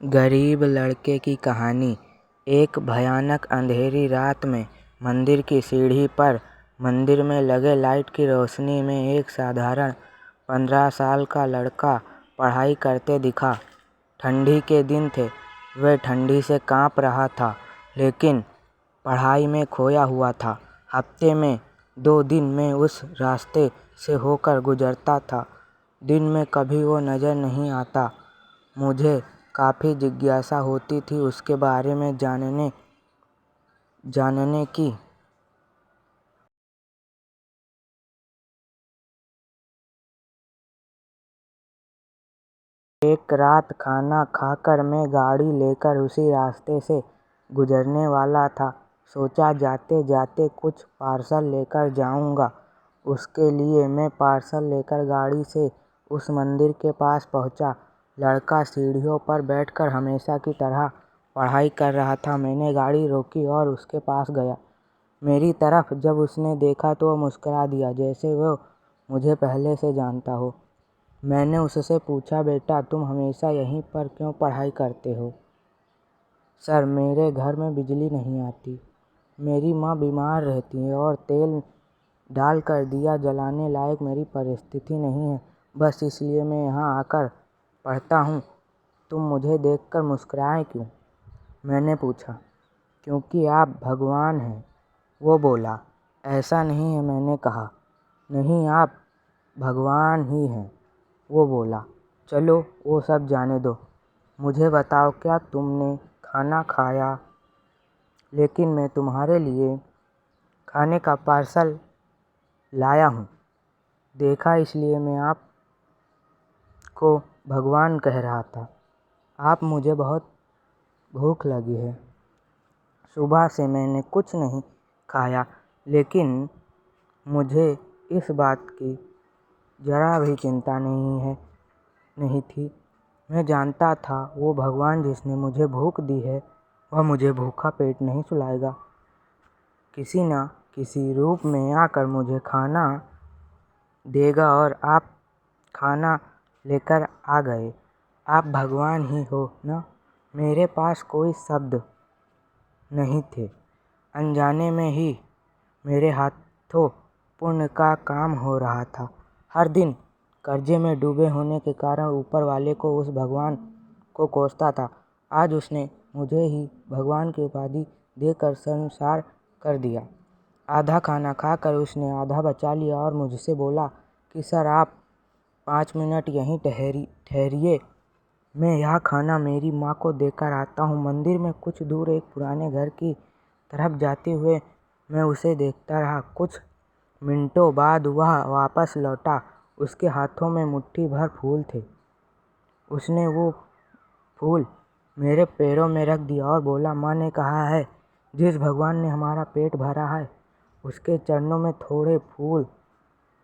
गरीब लड़के की कहानी। एक भयानक अंधेरी रात में मंदिर की सीढ़ी पर मंदिर में लगे लाइट की रोशनी में एक साधारण 15 साल का लड़का पढ़ाई करते दिखा। ठंडी के दिन थे। वह ठंडी से कांप रहा था, लेकिन पढ़ाई में खोया हुआ था। हफ्ते में 2 दिन में उस रास्ते से होकर गुजरता था। दिन में कभी वो नज़र नहीं आता। मुझे काफ़ी जिज्ञासा होती थी उसके बारे में जानने की। एक रात खाना खाकर मैं गाड़ी लेकर उसी रास्ते से गुजरने वाला था। सोचा जाते जाते कुछ पार्सल लेकर जाऊंगा। उसके लिए मैं पार्सल लेकर गाड़ी से उस मंदिर के पास पहुंचा। लड़का सीढ़ियों पर बैठकर हमेशा की तरह पढ़ाई कर रहा था। मैंने गाड़ी रोकी और उसके पास गया। मेरी तरफ जब उसने देखा तो वो मुस्कुरा दिया, जैसे वो मुझे पहले से जानता हो। मैंने उससे पूछा, बेटा तुम हमेशा यहीं पर क्यों पढ़ाई करते हो? सर, मेरे घर में बिजली नहीं आती। मेरी माँ बीमार रहती है और तेल डालकर दिया जलाने लायक मेरी परिस्थिति नहीं है। बस इसलिए मैं यहाँ आकर पढ़ता हूँ। तुम मुझे देखकर मुस्कुराए क्यों? मैंने पूछा। क्योंकि आप भगवान हैं, वो बोला। ऐसा नहीं है, मैंने कहा। नहीं, आप भगवान ही हैं, वो बोला। चलो वो सब जाने दो। मुझे बताओ, क्या तुमने खाना खाया? लेकिन मैं तुम्हारे लिए खाने का पार्सल लाया हूँ। देखा, इसलिए मैं आपको भगवान कह रहा था। आप मुझे बहुत भूख लगी है। सुबह से मैंने कुछ नहीं खाया, लेकिन मुझे इस बात की जरा भी चिंता नहीं थी। मैं जानता था वो भगवान जिसने मुझे भूख दी है, वह मुझे भूखा पेट नहीं सुलाएगा। किसी न किसी रूप में आकर मुझे खाना देगा और आप खाना लेकर आ गए। आप भगवान ही हो ना? मेरे पास कोई शब्द नहीं थे। अनजाने में ही मेरे हाथों पुण्य का काम हो रहा था। हर दिन कर्जे में डूबे होने के कारण ऊपर वाले को उस भगवान को कोसता था। आज उसने मुझे ही भगवान की उपाधि देकर शर्मसार कर दिया। आधा खाना खाकर उसने आधा बचा लिया और मुझसे बोला कि सर, आप 5 मिनट यहीं ठहरिए, मैं यह खाना मेरी माँ को देकर आता हूँ। मंदिर में कुछ दूर एक पुराने घर की तरफ जाते हुए मैं उसे देखता रहा। कुछ मिनटों बाद वह वापस लौटा। उसके हाथों में मुट्ठी भर फूल थे। उसने वो फूल मेरे पैरों में रख दिया और बोला, माँ ने कहा है, जिस भगवान ने हमारा पेट भरा है उसके चरणों में थोड़े फूल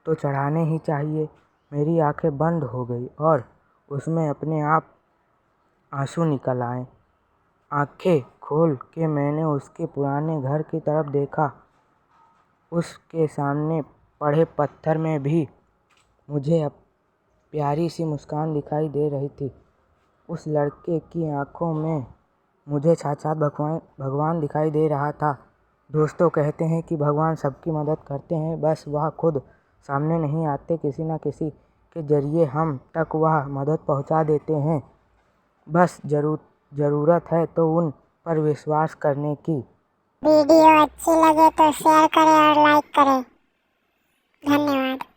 तो चढ़ाने ही चाहिए। मेरी आंखें बंद हो गई और उसमें अपने आप आंसू निकल आए। आंखें खोल के मैंने उसके पुराने घर की तरफ देखा। उसके सामने पड़े पत्थर में भी मुझे अब प्यारी सी मुस्कान दिखाई दे रही थी। उस लड़के की आंखों में मुझे साक्षात भगवान दिखाई दे रहा था। दोस्तों कहते हैं कि भगवान सबकी मदद करते हैं, बस वह खुद सामने नहीं आते। किसी न किसी के जरिए हम तक वह मदद पहुंचा देते हैं। बस ज़रूरत है तो उन पर विश्वास करने की। वीडियो अच्छी लगे तो शेयर करें और लाइक करें। धन्यवाद।